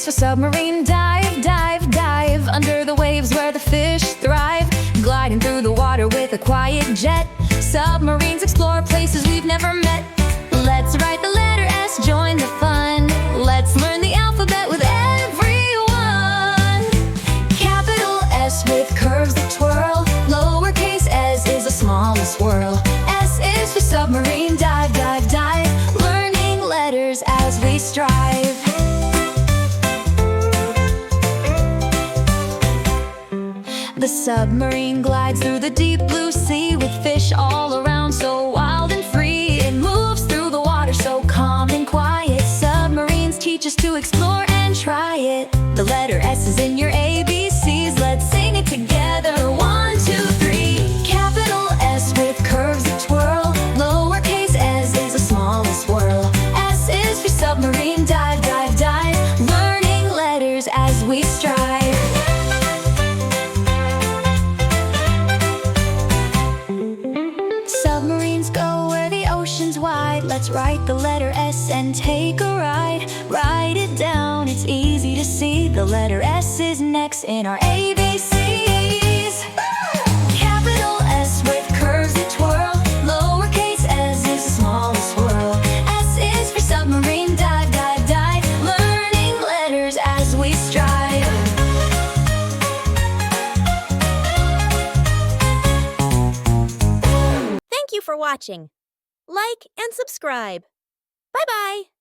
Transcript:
for submarine. Dive, dive, dive under the waves where the fish thrive. Gliding through the water with a quiet jet. Submarines explore places we've never met. Let's write the letter S, join the fun. Let's learn the alphabet with everyone. Capital S with curves that twirl. Lowercase s is a smallest swirl. S is for submarine. Dive, dive, dive. Learning letters as we strive. The submarine glides through the deep blue sea with fish all around, so wild and free. It moves through the water so calm and quiet. Submarines teach us to explore and try it. The letter S is in your ABCs. Let's sing it together. 1, 2, 3. Capital S with curves that twirl. Lowercase s is the smallest swirl. S is for submarine. Dive, dive, dive. Learning letters as we strive. Submarines go where the ocean's wide. Let's write the letter S and take a ride. Write it down, it's easy to see. The letter S is next in our ABCs. Capital S with curves that twirl. Lowercase s is the smallest swirl. S is for submarine. Dive, dive, dive. Learning letters as we strive. Thank you for watching. Like and subscribe. Bye-bye.